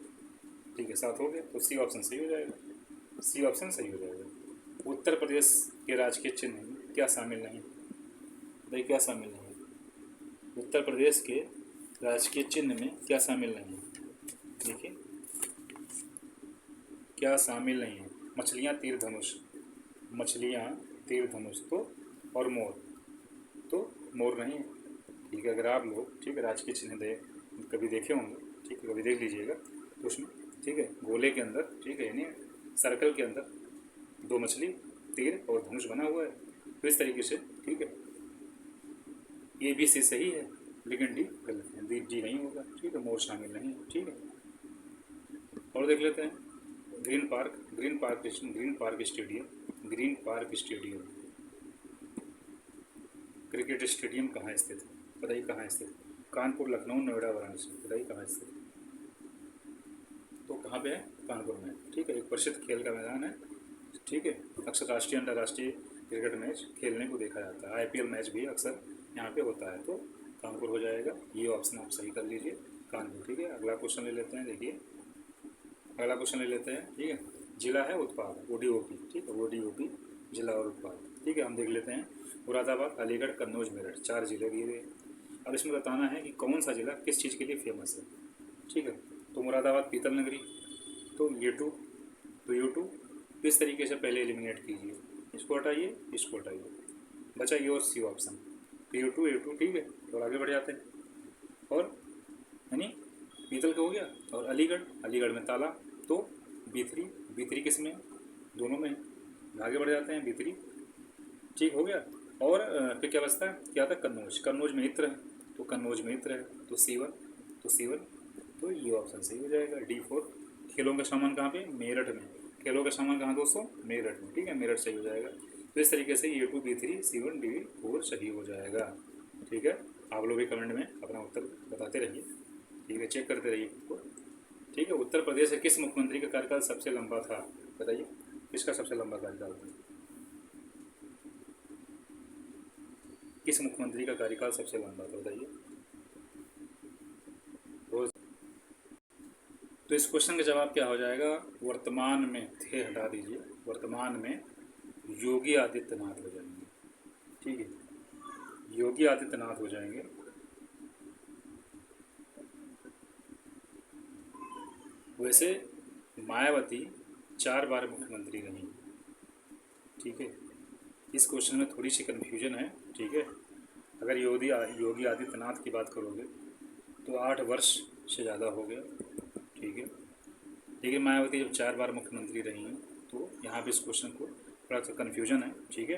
ठीक है, 7 हो गए, तो सी ऑप्शन सही हो जाएगा, सी ऑप्शन सही हो जाएगा। उत्तर प्रदेश के राजकीय चिन्ह में क्या शामिल नहीं, भाई क्या शामिल नहीं, उत्तर प्रदेश के राजकीय चिन्ह में क्या शामिल नहीं है, देखिए क्या शामिल नहीं है, मछलियाँ तीर धनुष, मछलियाँ तीर धनुष तो, और मोर, तो मोर नहीं है, ठीक है। अगर आप लोग, ठीक है, राजकीय चिन्ह कभी देखे होंगे, ठीक है, कभी देख लीजिएगा तो उसमें, ठीक है, गोले के अंदर, ठीक है, यानी सर्कल के अंदर 2 मछली तीर और धनुष बना हुआ है, तो इस तरीके से, ठीक है, ए बी सी सही है लेकिन डी गलत है, डी नहीं होगा, ठीक है, मोर शामिल नहीं है, ठीक है। और देख लेते हैं green park, green park stadium cricket stadium कहाँ स्थित है बताइए, कहाँ स्थित, कानपुर, लखनऊ, नोएडा, वाराणसी, बताइए कहाँ स्थित, तो कहाँ पे है, कानपुर में, ठीक है। एक प्रसिद्ध खेल का मैदान है, ठीक है, अक्सर राष्ट्रीय अंतर्राष्ट्रीय क्रिकेट मैच खेलने को देखा जाता है, IPL मैच भी अक्सर यहाँ पे होता है, तो कानपुर हो जाएगा, ये ऑप्शन आप सही कर लीजिए, कानपुर, ठीक है। अगला क्वेश्चन ले लेते हैं, देखिए अगला क्वेश्चन ले लेते हैं, ठीक है, जिला है उत्पाद ODOP, ठीक है, ODOP जिला और उत्पाद, ठीक है। हम देख लेते हैं मुरादाबाद, अलीगढ़, कन्नौज, मेरठ, 4 जिले दिए गए। अब इसमें बताना है कि कौन सा जिला किस चीज़ के लिए फेमस है, ठीक है। तो मुरादाबाद पीतल नगरी, तो U2, तो U2 इस तरीके से पहले एलिमिनेट कीजिए, इसको हटाइए, इसको हटाइए, बचा ये और सी ऑप्शन, तो U2, ठीक है। तो आगे बढ़ जाते हैं, और यानी पीतल का हो गया, और अलीगढ़ में ताला, तो B3 किस में, दोनों में, आगे बढ़ जाते हैं, B3 ठीक हो गया। और फिर क्या बचता है, क्या था, कन्नौज में इत्र है, तो कन्नौज में इत्र है, तो C1, तो C1, तो ये ऑप्शन सही हो जाएगा। D4, खेलों का सामान कहाँ पे? मेरठ में। खेलों का सामान कहाँ दोस्तों? मेरठ में। ठीक है, मेरठ सही हो जाएगा। तो इस तरीके से A2, B3, C1, D4 सही हो जाएगा। ठीक है, आप लोग भी कमेंट में अपना उत्तर बताते रहिए। ठीक है, चेक करते रहिए खुद को। ठीक है, उत्तर प्रदेश के किस मुख्यमंत्री का कार्यकाल सबसे लंबा था? बताइए, किसका सबसे लंबा कार्यकाल था? किस मुख्यमंत्री का कार्यकाल सबसे लंबा था बताइए। तो इस क्वेश्चन का जवाब क्या हो जाएगा? वर्तमान में थे हटा दीजिए, वर्तमान में योगी आदित्यनाथ हो जाएंगे। ठीक है, योगी आदित्यनाथ हो जाएंगे। वैसे मायावती 4 बार मुख्यमंत्री रही। ठीक है, इस क्वेश्चन में थोड़ी सी कन्फ्यूजन है। ठीक है, अगर योगी आदित्यनाथ की बात करोगे तो 8 वर्ष से ज़्यादा हो गया। ठीक है, लेकिन मायावती जब 4 बार मुख्यमंत्री रही हैं तो यहाँ पे इस क्वेश्चन को थोड़ा सा कन्फ्यूजन है। ठीक है,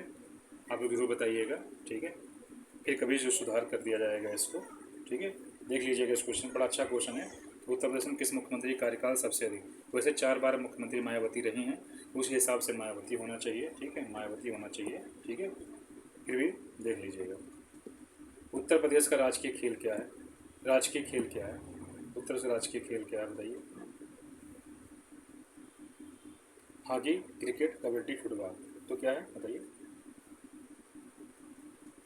आप लोग जरूर बताइएगा। ठीक है, फिर कभी जो सुधार कर दिया जाएगा इसको। ठीक है, देख लीजिएगा इस क्वेश्चन, बड़ा अच्छा क्वेश्चन है। उत्तर प्रदेश में किस मुख्यमंत्री कार्यकाल सबसे अधिक? वैसे 4 बार मुख्यमंत्री मायावती रही हैं, उस हिसाब से मायावती होना चाहिए। ठीक है, मायावती होना चाहिए। ठीक है, फिर भी देख लीजिएगा। उत्तर प्रदेश का राजकीय खेल क्या है? राजकीय खेल क्या है? उत्तर से राजकीय खेल क्या है बताइए। Hockey, cricket, kabaddi, football. तो क्या है बताइए।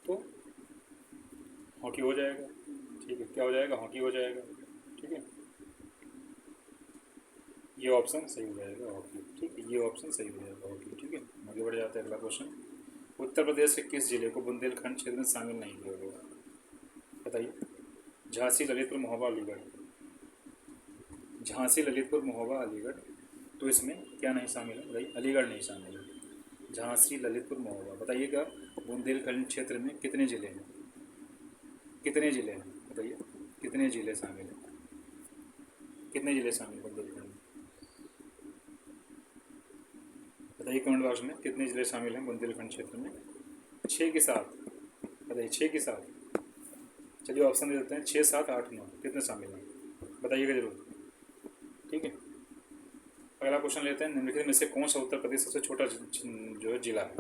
तो हॉकी हो जाएगा। ठीक है, क्या हो जाएगा? हॉकी हो जाएगा। ठीक है, ये ऑप्शन सही हो जाएगा, हॉकी। ठीक है, ये ऑप्शन सही हो जाएगा, हॉकी। ठीक है, आगे बढ़ जाते हैं अगला क्वेश्चन। उत्तर प्रदेश के किस जिले को बुंदेलखंड क्षेत्र में शामिल नहीं किया गया? बताइए। झांसी, ललितपुर, महोबा, अलीगढ़। झांसी, ललितपुर, महोबा, अलीगढ़। तो इसमें क्या नहीं शामिल है बताइए? अलीगढ़ नहीं शामिल है। झांसी, ललितपुर, महोबा। बताइएगा, बुंदेलखंड क्षेत्र में कितने ज़िले हैं? कितने ज़िले हैं बताइए, कितने ज़िले शामिल हैं? कितने ज़िले शामिल हैं बुंदेलखंड में? बताइए कमेंट बॉक्स में, कितने ज़िले शामिल हैं बुंदेलखंड क्षेत्र में? 6 के साथ बताइए, 6 के साथ। चलिए ऑप्शन दे देते हैं, 6, 7, 8, 9 कितने शामिल हैं बताइएगा जरूर। ठीक है, अगला क्वेश्चन लेते हैं। निम्नलिखित में से कौन सा उत्तर प्रदेश सबसे छोटा जो है जिला है?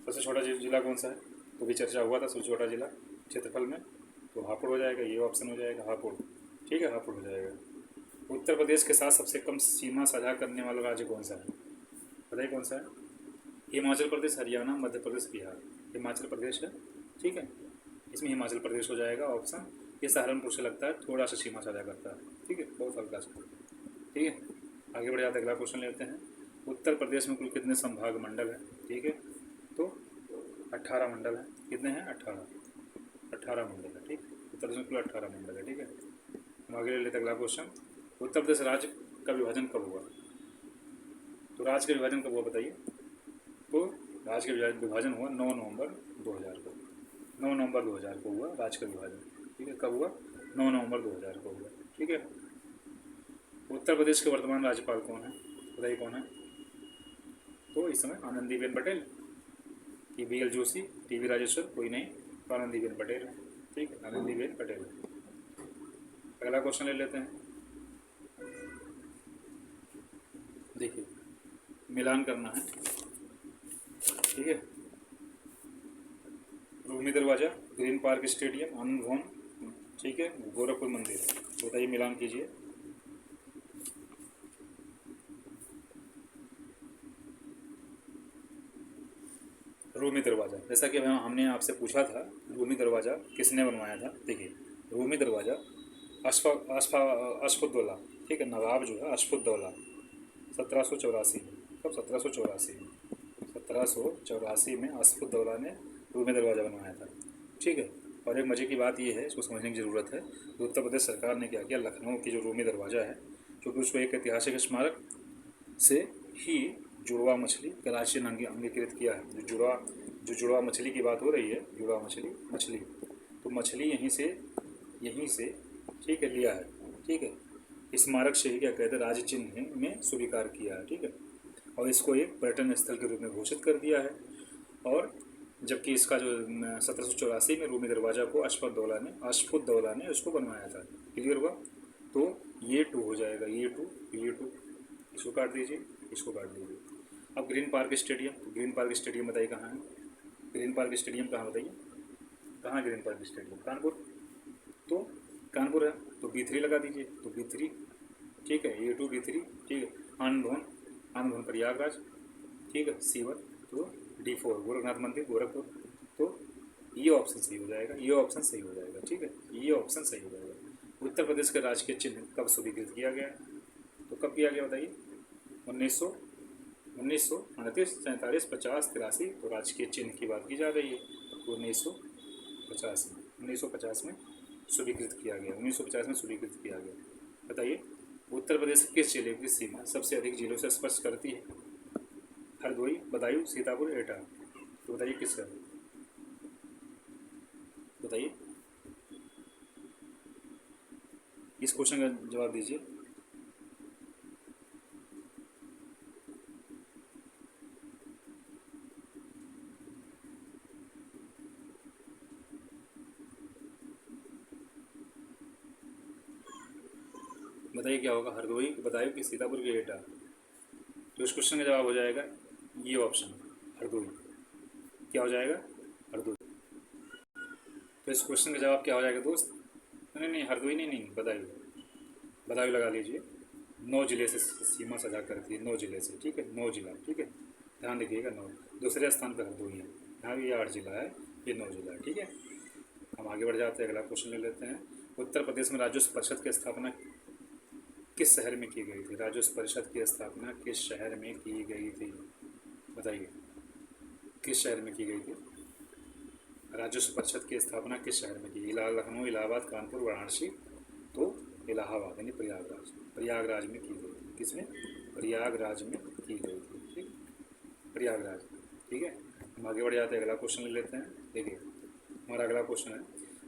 सबसे छोटा जिला कौन सा है? तो भी चर्चा हुआ था, सबसे छोटा जिला क्षेत्रफल में, तो हापुड़ हो जाएगा। ये ऑप्शन हो जाएगा हापुड़। ठीक है, हापुड़ हो जाएगा। उत्तर प्रदेश के साथ सबसे कम सीमा साझा करने वाला राज्य कौन सा है? बताइए कौन सा है? हिमाचल प्रदेश, हरियाणा, मध्य प्रदेश, बिहार। हिमाचल प्रदेश है। ठीक है, इसमें हिमाचल प्रदेश हो जाएगा ऑप्शन। ये सहारनपुर से लगता है, थोड़ा सा सीमा साझा करता है। ठीक है, बहुत हल्का सा। ठीक है, आगे बढ़ जाते हैं, अगला क्वेश्चन लेते हैं। उत्तर प्रदेश में कुल कितने संभाग मंडल हैं? ठीक है, तो 18 मंडल हैं। कितने हैं? 18 मंडल है। ठीक, उत्तर प्रदेश में कुल 18 मंडल है। ठीक है, हम आगे ले लेते हैं अगला क्वेश्चन। उत्तर प्रदेश राज्य का विभाजन कब हुआ? तो राज्य का विभाजन कब हुआ बताइए। तो राज्य का विभाजन हुआ 9 नवंबर 2000 को। 9 नवंबर 2000 को हुआ राज्य का विभाजन। ठीक है, कब हुआ? 9 नवंबर 2000 को हुआ। ठीक है, उत्तर प्रदेश के वर्तमान राज्यपाल कौन है बताइए, कौन है? तो इस समय आनंदीबेन पटेल, कि BL जोशी, TB राजेश्वर, कोई नहीं, तो आनंदीबेन पटेल है। ठीक है, आनंदीबेन पटेल है। अगला क्वेश्चन ले लेते हैं। देखिए, मिलान करना है। ठीक है, रूमी दरवाजा, ग्रीन पार्क स्टेडियम, आनंद भवन, ठीक है, गोरखपुर मंदिर। बताइए, मिलान कीजिए। रूमी दरवाज़ा, जैसा कि हमने आपसे पूछा था, रूमी दरवाज़ा किसने बनवाया था? देखिए, रूमी दरवाज़ा अशफुद्दौला, ठीक है, नवाब जो है अशफुद्दौला, 1784 में। कब? 1784 में। 1784 में अशफुद्दौला ने रूमी दरवाज़ा बनवाया था। ठीक है, और एक मज़े की बात यह है, इसको समझने की ज़रूरत है कि उत्तर प्रदेश सरकार ने क्या किया, लखनऊ की जो रूमी दरवाज़ा है, क्योंकि उसको एक ऐतिहासिक स्मारक से ही जुड़वा मछली का राष्ट्रीय अंगीकृत किया है। जो जुड़वा मछली की बात हो रही है, जुड़वा मछली तो मछली यहीं से ठीक है लिया है। ठीक है, स्मारक से ही क्या कहते हैं, राज्य चिन्ह में स्वीकार किया है। ठीक है, और इसको एक पर्यटन स्थल के रूप में घोषित कर दिया है। और जबकि इसका जो 1784 में रूमी दरवाज़ा को अशफाक दौला ने उसको बनवाया था। क्लियर हुआ? तो ये 2 हो जाएगा, ये 2, इसको काट दीजिए, इसको काट दीजिए। अब ग्रीन पार्क स्टेडियम, तो ग्रीन पार्क स्टेडियम बताइए कहाँ है? ग्रीन पार्क स्टेडियम कहाँ बताइए? कहाँ ग्रीन पार्क स्टेडियम? कानपुर। तो कानपुर है तो B3 लगा दीजिए, तो B3 ठीक है, A2 B3 ठीक है। आनंद भवन प्रयागराज ठीक है, C1 तो D4 गोरखनाथ मंदिर गोरखपुर। तो ये ऑप्शन सही हो जाएगा, ये ऑप्शन सही हो जाएगा, ठीक है, ये ऑप्शन सही हो जाएगा। उत्तर प्रदेश का राजकीय चिन्ह कब स्वीकृत किया गया? तो कब किया गया बताइए? 1938, 47, 50, 83। तो राजकीय चिन्ह की बात की जा रही है तो 1950 में स्वीकृत किया गया, 1950 में स्वीकृत किया गया। बताइए उत्तर प्रदेश के किस जिले की सीमा सबसे अधिक जिलों से स्पर्श करती है? हरदोई, बदायूं, सीतापुर, एटा। तो बताइए किसका? बताइए, इस क्वेश्चन का जवाब दीजिए। बताइए क्या होगा? हरदोई, बदायूं कि सीतापुर के एटा? तो इस क्वेश्चन का जवाब हो जाएगा ये ऑप्शन, हरदोई। क्या हो जाएगा? हरदोई। तो इस क्वेश्चन का जवाब क्या हो जाएगा दोस्त? नहीं, हरदोई नहीं, बदायूं लगा लीजिए। 9 जिले से सीमा सजा करती है, 9 जिले से, ठीक है, 9 जिला, ठीक है, ध्यान रखिएगा 9। दूसरे स्थान पर हरदोई है, यहाँ भी 8 जिला है, ये 9 जिला है, ठीक है। हम आगे बढ़ जाते हैं, अगला क्वेश्चन ले लेते हैं। उत्तर प्रदेश में राजस्व परिषद की स्थापना किस शहर में की गई थी? राजस्व परिषद की स्थापना किस शहर में की गई थी? बताइए किस शहर में की गई थी? राजस्व परिषद की स्थापना किस शहर में की? लखनऊ, इलाहाबाद, कानपुर, वाराणसी। तो इलाहाबाद यानी प्रयागराज में की गई थी। किसमें? प्रयागराज में की गई थी, ठीक, प्रयागराज, ठीक है। हम आगे बढ़ जाते हैं, अगला क्वेश्चन ले लेते हैं। देखिए हमारा अगला क्वेश्चन है,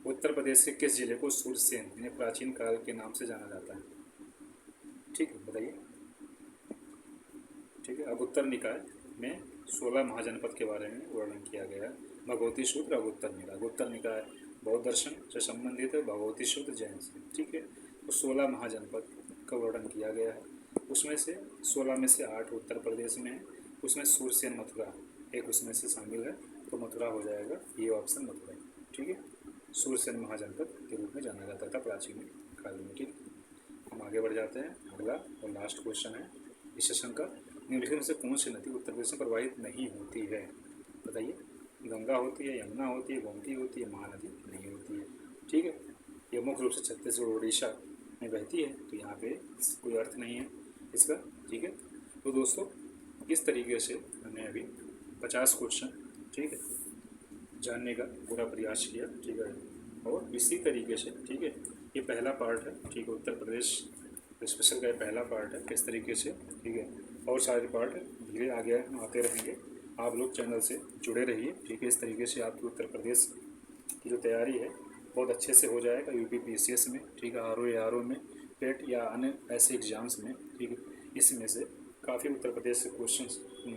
उत्तर प्रदेश के किस जिले को सूरसेन यानी प्राचीन काल के नाम से जाना जाता है? ठीक है, बताइए। ठीक है, अब उत्तर निकाय में 16 महाजनपद के बारे में वर्णन किया गया है। भगवती सूत्र अब उत्तर निकाय। उत्तर निकाय बौद्ध दर्शन से संबंधित है, भगवती सूत्र जैन से, ठीक है। तो 16 महाजनपद का वर्णन किया गया है, उसमें से 16 में से 8 उत्तर प्रदेश में है, उसमें सूरसेन मथुरा एक उसमें से शामिल है, तो मथुरा हो जाएगा, ये ऑप्शन मथुरा, ठीक है। सूरसेन महाजनपद के रूप में जाना जाता था प्राचीन काल में, ठीक। हम आगे बढ़ जाते हैं, अगला और लास्ट क्वेश्चन है इस सेशन का। निम्नलिखित में से कौन सी नदी उत्तर प्रदेश में प्रवाहित नहीं होती है? बताइए। गंगा होती है, यमुना होती है, गोमती होती है, महानदी नहीं होती है, ठीक है। ये मुख्य रूप से छत्तीसगढ़ उड़ीसा में बहती है, तो यहाँ पे कोई अर्थ नहीं है इसका, ठीक है। तो दोस्तों इस तरीके से हमने अभी 50 क्वेश्चन, ठीक है, जानने का पूरा प्रयास किया, ठीक है। और इसी तरीके से, ठीक है, ये पहला पार्ट है, ठीक है, उत्तर प्रदेश स्पेशल का ये पहला पार्ट है, किस तरीके से, ठीक है। और सारे पार्ट धीरे आगे आते रहेंगे, आप लोग चैनल से जुड़े रहिए, ठीक है। इस तरीके से आपकी उत्तर प्रदेश की जो तैयारी है बहुत अच्छे से हो जाएगा यूपी PCS में, ठीक है, RO में, पेट या अन्य ऐसे एग्ज़ाम्स में, ठीक है। इसमें से काफ़ी उत्तर प्रदेश से क्वेश्चन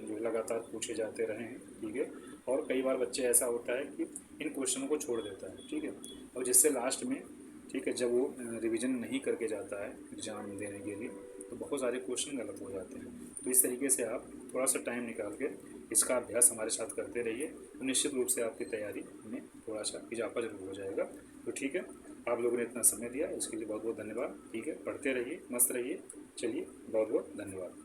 जो लगातार पूछे जाते रहे हैं, ठीक है। और कई बार बच्चे ऐसा होता है कि इन क्वेश्चनों को छोड़ देता है, ठीक है, और जिससे लास्ट में, ठीक है, जब वो रिवीजन नहीं करके जाता है एग्ज़ाम देने के लिए तो बहुत सारे क्वेश्चन गलत हो जाते हैं। तो इस तरीके से आप थोड़ा सा टाइम निकाल के इसका अभ्यास हमारे साथ करते रहिए, तो निश्चित रूप से आपकी तैयारी में थोड़ा सा इजाफा जरूर हो जाएगा। तो ठीक है, आप लोगों ने इतना समय दिया इसके लिए बहुत बहुत धन्यवाद, ठीक है। पढ़ते रहिए, मस्त रहिए, चलिए, बहुत बहुत धन्यवाद।